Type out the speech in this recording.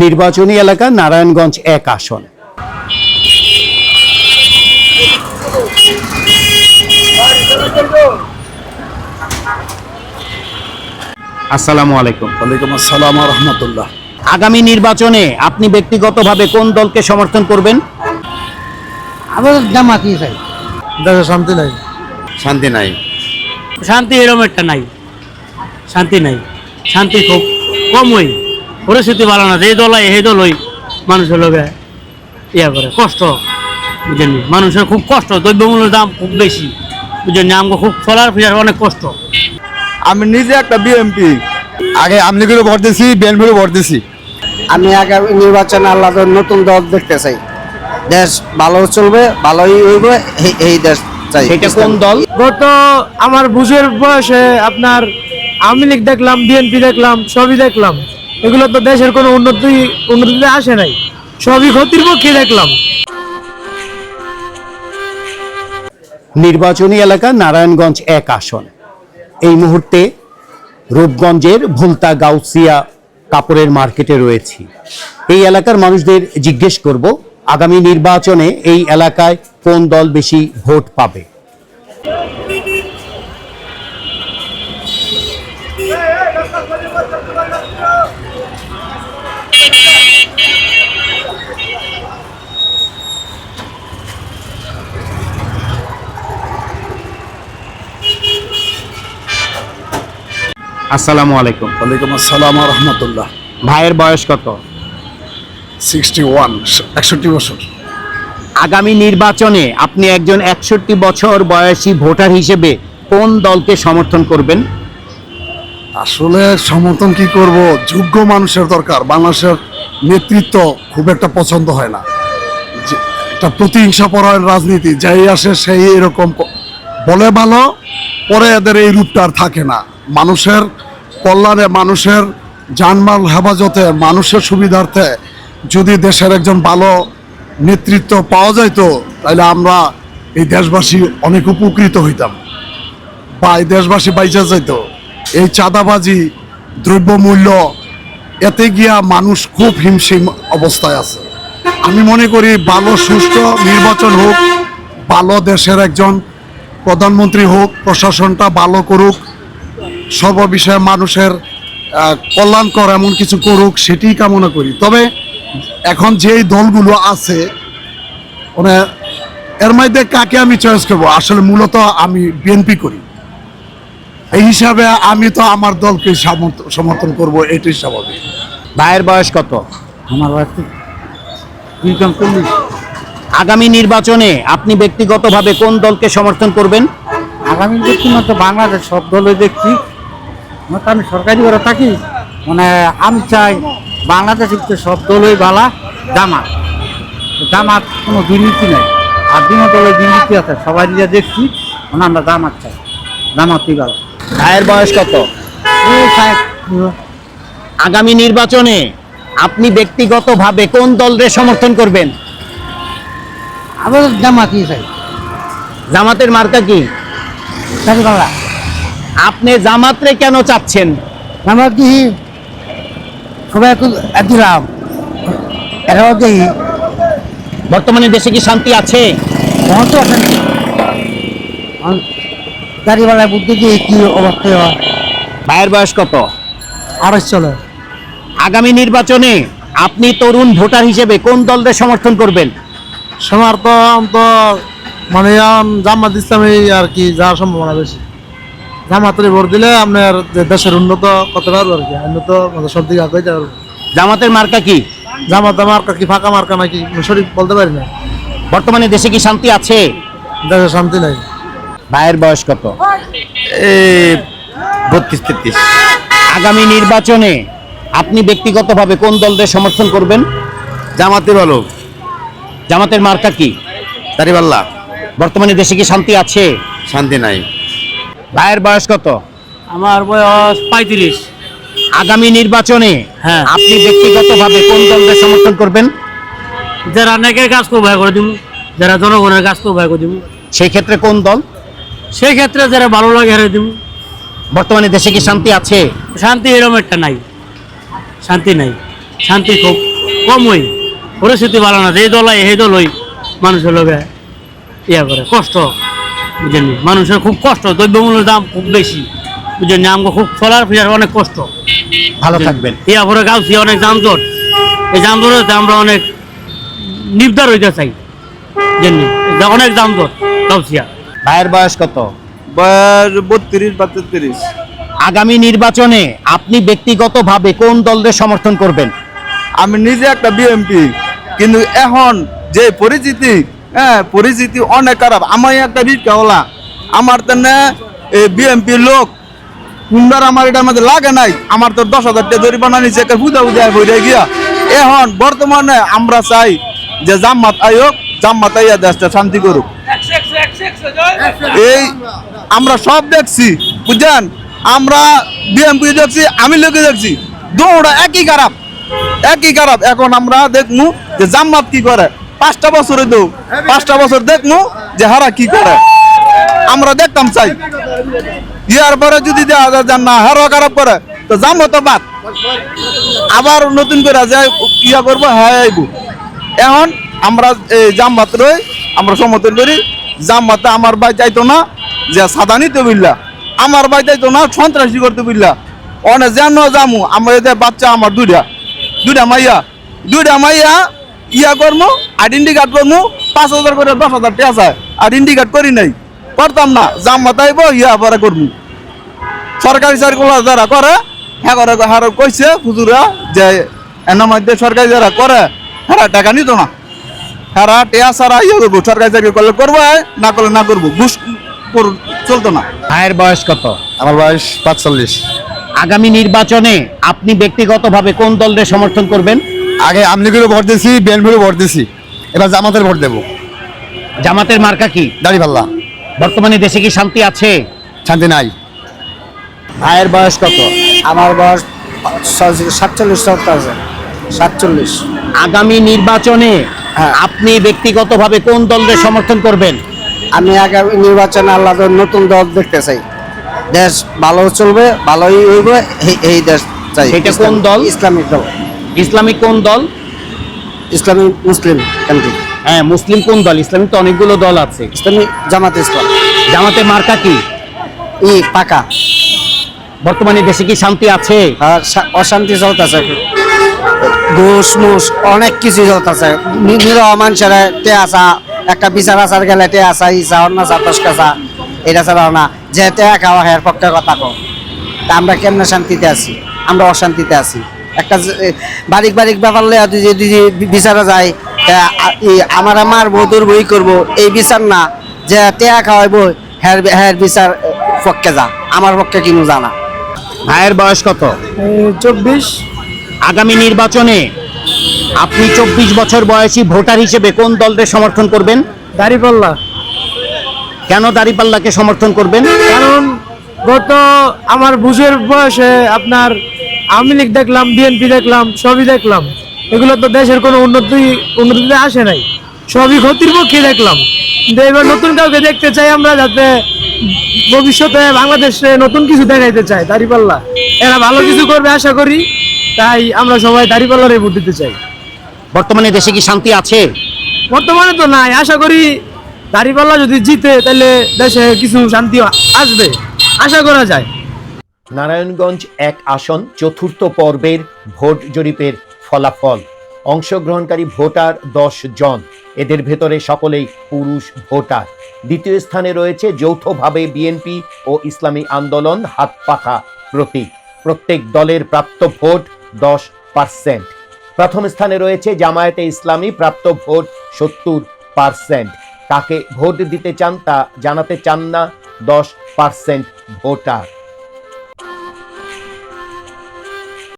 নির্বাচনী এলাকা নারায়ণগঞ্জ ১ আসন। আসসালামু আলাইকুম। ওয়ালাইকুম আসসালাম ওয়া রাহমাতুল্লাহ। আগামী নির্বাচনে আপনি ব্যক্তিগতভাবে কোন দলকে সমর্থন করবেন? আমাদের জামাতই চাই। দেশে শান্তি নাই। শান্তি নাই। শান্তি এরকম একটা নাই, শান্তি নাই, শান্তি খুব কমই, পরিস্থিতি ভালো না, এই দল এই দলই মানুষের লোকে ইয়া করে কষ্ট, বুঝেননি, মানুষের খুব কষ্ট, দ্রব্যমূল্যের দাম খুব বেশি, বুঝেননি, আমাকে খুব চলার ফেরার অনেক কষ্ট। আমি নিজে একটা বিএমপি, আগে আমলি করে ভোট দিয়েছি, বিএনপি ভোট দিয়েছি। আমি আগামী নির্বাচনে আল্লাহর নতুন দল দেখতে চাই। দেশ ভালো চলবে, ভালোই হইবে, এই দেশ চাই। এটা কোন দল? গত আমার বুঝের বয়সে আপনার আওয়ামী লীগ দেখলাম, বিএনপি দেখলাম, সবই দেখলাম। এগুলো তো দেশের কোনো উন্নতিতে আসে নাই, সবই ক্ষতির পক্ষে দেখলাম। নির্বাচনী এলাকা নারায়ণগঞ্জ ১ আসন। এই মুহূর্তে রূপগঞ্জের ভুলতা গাউসিয়া কাপড়ের মার্কেটে রয়েছি। এই এলাকার মানুষদের জিজ্ঞেস করব আগামী নির্বাচনে এই এলাকায় কোন দল বেশি ভোট পাবে। আসসালামু আলাইকুম। ওয়ালাইকুম আসসালাম ওয়া রাহমাতুল্লাহ। ভাইয়ের বয়স কত? 61, 61 বছর। আগামী নির্বাচনে আপনি একজন ৬১ বছর বয়সী ভোটার হিসেবে কোন দলকে সমর্থন করবেন? আসলে সমর্থন কি করব, যোগ্য মানুষের দরকার। বাংলাদেশের নেতৃত্ব খুব একটা পছন্দ হয় না, একটা প্রতিহিংসা পরায়ণ রাজনীতি, যাই আসে সেই এরকম বলে ভালো, পরে এদের এই রূপটা আর থাকে না। মানুষের কল্যাণে, মানুষের জানমাল হেফাজতে, মানুষের সুবিধার্থে যদি দেশের একজন ভালো নেতৃত্ব পাওয়া যাইতো, তাহলে আমরা এই দেশবাসী অনেক উপকৃত হইতাম, বা এই দেশবাসী বাইচা যাইতো। এই চাঁদাবাজি, দ্রব্যমূল্য, এতে গিয়া মানুষ খুব হিমশিম অবস্থায় আছে। আমি মনে করি ভালো সুষ্ঠু নির্বাচন হোক, ভালো দেশের একজন প্রধানমন্ত্রী হোক, প্রশাসনটা ভালো করুক, সর্ব বিষয়ে মানুষের কল্যাণকর এমন কিছু করুক, সেটি কামনা করি। তবে এখন যেই দলগুলো আছে, মানে এর মধ্যে কাকে আমি চয়েস করবো? আসলে মূলত আমি বিএনপি করি, এই হিসাবে আমি তো আমার দলকে সমর্থন করব, এটাই স্বাভাবিক। ভাইয়ের বয়স কত? আমার বাড়িতে 40। আগামী নির্বাচনে আপনি ব্যক্তিগতভাবে কোন দলকে সমর্থন করবেন? আগামী ব্যক্তিগত বাংলাদেশ সব দলই দেখছি, আমি সরকারি ঘরে থাকি, মানে আমি চাই বাংলাদেশের সব দলই ভালো। জামাত জামাত কোনো দুর্নীতি নেই, আর বিনা দলে দুর্নীতি আছে, সবাই যা দেখছি, মানে আমরা জামাত চাই, জামাতই ভালো। ভাইয়ের বয়স কত? আগামী নির্বাচনে আপনি ব্যক্তিগতভাবে কোন দলের সমর্থন করবেন? আমাদের জামাতই চাই। জামাতের মার্কা কি? চারিপাল্লা আপনি জামাতরে কেন চাচ্ছেন? জামাত কি সবাই দিলাম, এরাও দেখি। বর্তমানে দেশে কি শান্তি আছে? তখন তো আসেন চারিপাল্লায় বুদ্ধি দিয়ে কি অবস্থা হয়। ভাইয়ের বয়স কত? 28 চলে। আগামী নির্বাচনে আপনি তরুণ ভোটার হিসেবে কোন দলের সমর্থন করবেন? সমর্থন তো মানে জামাত ইসলামী আর কি, যাওয়ার সম্ভাবনা বেশি। জামাতের ভোট দিলে আপনার দেশের উন্নত করতে পারবো আর কি, উন্নত সব দিকে আগে যাবে। জামাতের মার্কা কি? জামাত মার্কা কি ফাঁকা মার্কা নাকি সঠিক বলতে পারি না। বর্তমানে দেশে কি শান্তি আছে? দেশে শান্তি নাই। ভাইয়ের বয়স কত? 32-33। আগামী নির্বাচনে আপনি ব্যক্তিগতভাবে কোন দলের সমর্থন করবেন? জামাতে ভালো। জামাতের মার্কা কি? দাড়িপাল্লা। বর্তমানে দেশে কি শান্তি আছে? শান্তি নাই। ভাইয়ের বয়স কত? আমার বয়স 35। আগামী নির্বাচনে হ্যাঁ। আপনি ব্যক্তিগতভাবে কোন দলের সমর্থন করবেন? যারা নেকের কাজ করবো ভাই করে দিব, যারা জনগণের কাজ করবো ভাই করে দিব, সেই ক্ষেত্রে কোন দল? সেই ক্ষেত্রে যারা ভালো লাগে হারিয়ে দিব। বর্তমানে দেশে কি শান্তি আছে? শান্তি এরকম একটা নাই, শান্তি নাই। শান্তি খুব কমই, পরিস্থিতি ভালো না, এই দলাই সেই দলই মানুষের লোকে ইয়া করে কষ্ট, বুঝলেন, মানুষের খুব কষ্ট, দ্রব্যমূল্যের দাম খুব বেশি, বুঝলেন, আমাকে খুব চলার ফেরার অনেক কষ্ট। ভালো থাকবেন। ইয়া পরে গাউছি অনেক যানজট, এই যানজটে আমরা অনেক নির্ধার হইতে চাই, বুঝলেন, অনেক যানজট গাউছিয়া। ভাইয়ের বয়স কত? বয়স 32 বা 33। আগামী নির্বাচনে আপনি ব্যক্তিগতভাবে কোন দলের সমর্থন করবেন? আমি নিজে একটা বিএমপি, কিন্তু এখন যে পরিচিতি, পরিচিতি অনেক খারাপ। আমি একটা রিক্সাওয়ালা, আমার তো বিএমপি লোক সুন্দর, আমার এটার মধ্যে লাগে নাই। আমার তো 10,000 টাকা জরিমানা নিচে একটা বুঝা বুঝা বইরে গিয়া। এখন বর্তমানে আমরা চাই যে জামাত আয়োগ, জামাত আইয়া দেশটা শান্তি করুক। এই আমরা সব দেখছি, বুঝছেন, আমরা বিএমপি দেখছি, আমি লোকে দেখছি, দৌড়া একই খারাপ, একই খারাপ। এখন আমরা দেখমু যে জামাত কি করে, 5টা বছরে তো 5টা বছর দেখমু যে হারা কি করে, আমরা দেখতাম চাই। ইয়ার পরে যদি দেখা যায় যে না হারা খারাপ করে, তো জামাত বাদ, আবার নতুন করে যায় ইয়া করবো, হ্যাঁ আইব। এখন আমরা এই জামাত রই, আমরা সমর্থন করি। জামাতে আমার ভাই চাইতো না যে সাদা নিতে বুঝলা, আমার ভাই চাইতো না সন্ত্রাসী করতে বুঝলা। অনেক যেন জামু আমার এদের বাচ্চা, আমার দুইটা মাইয়া ইয়া করবো, আইডেন্টি কার্ড করবো, 5,000 করে 10,000 টাকা চায়, আইডেন্টি কার্ড করি নাই, করতাম না। জামাত আইব, ইয়া পরে করবো। সরকারি চাকরিগুলো যারা করে, হ্যাঁ করে হার কইছে হুজুরা যে এর মধ্যে সরকারি যারা করে হ্যাঁ টাকা নিত না, হ্যাঁ টেয়া সারা ইয়ে করবো, সরকারি চাকরি করলে করবো, না করলে না করবো, ঘুষ চলতো না। ভাইয়ের বয়স কত? আমার বয়স 45। আগামী নির্বাচনে আপনি ব্যক্তিগতভাবে কোন দলের সমর্থন করবেন? আগে আমলিগেরও ভোট দিয়েছি, বিএনপিরও ভোট দিয়েছি, এবার জামাতের ভোট দেবো। জামাতের মার্কা কি? দাড়িপাল্লা। বর্তমানে দেশে কি শান্তি আছে? শান্তি নাই। ভাইয়ের বয়স কত? আমার বয়স 47 আগামী নির্বাচনে হ্যাঁ। আপনি ব্যক্তিগতভাবে কোন দলের সমর্থন করবেন? আমি আগামী নির্বাচনে আল্লাহ নতুন দল দেখতে চাই, দেশ ভালো চলবে, ভালোই হইবে, এই দেশ চাই। সেটা কোন দল? ইসলামিক দল। ইসলামিক কোন দল? ইসলামিক মুসলিম কান্ট্রি। হ্যাঁ, মুসলিম কোন দল? ইসলামিক তো অনেকগুলো দল আছে। ইসলামিক জামাত ইসলাম। জামাতের মার্কা কি? পাকা। বর্তমানে দেশে কি শান্তি আছে? আর অশান্তি চলতেছে, ঘুষ মুষ অনেক কিছু চলতেছে। নিরহ মানুষের টেয়াচা, একটা বিচার আচার গেলে টেয়াচা ইসা অন্য চা 10 কাছা, এটা ছাড়াও না যে টেয়া খাওয়া এর পক্ষে কথা কো। তা আমরা কেমনে শান্তিতে আছি? আমরা অশান্তিতে আছি। একটা বারিক ব্যাপার লইয়া যদি বিচারে যায়, আমার মারবো, দৌড় বই করবো, এই বিচার না যে টেয়া খাওয়াইবো, হ্যার বিচার পক্ষে যা, আমার পক্ষে কিনু জানা। ভাইয়ের বয়স কত? 24। আগামী নির্বাচনে আপনি 24 বছর বয়সী ভোটার হিসেবে কোন দলের সমর্থন করবেন? দাড়িপাল্লা। কেন দাঁড়িপাল্লাকে সমর্থন করবেন? কারণ গত আমার বুঝের বয়সে আপনার আওয়ামী লীগ দেখলাম, বিএনপি দেখলাম, সবই দেখলাম, এগুলো তো দেশের কোনো উন্নতিতে আসে নাই, সবই ক্ষতির পক্ষে দেখলাম। কিন্তু এবার নতুন কাউকে দেখতে চাই আমরা, যাতে ভবিষ্যতে বাংলাদেশে নতুন কিছু দেখাইতে চাই। দাড়িপাল্লা এরা ভালো কিছু করবে আশা করি, তাই আমরা সবাই দাড়িপাল্লারে ভোট দিতে চাই। বর্তমানে দেশে কি শান্তি আছে? বর্তমানে তো নাই, আশা করি দাড়িপাল্লা যদি জিতে তাহলে দেশে কিছু শান্তি আসবে, আশা করা যায়। নারায়ণগঞ্জ 1 আসন চতুর্থ পর্বের ভোট জরিপের ফলাফল। অংশগ্রহণকারী ভোটার 10 জন, এদের ভেতরে সকলেই পুরুষ ভোটার। দ্বিতীয় স্থানে রয়েছে যৌথভাবে বিএনপি ও ইসলামী আন্দোলন হাত পাখা প্রতীক। প্রত্যেক দলের প্রাপ্ত ভোট 10%। প্রথম স্থানে রয়েছে জামায়াতে ইসলামী, প্রাপ্ত ভোট 70%। কাকে ভোট দিতে চান তা জানাতে চান না 10% ভোটার।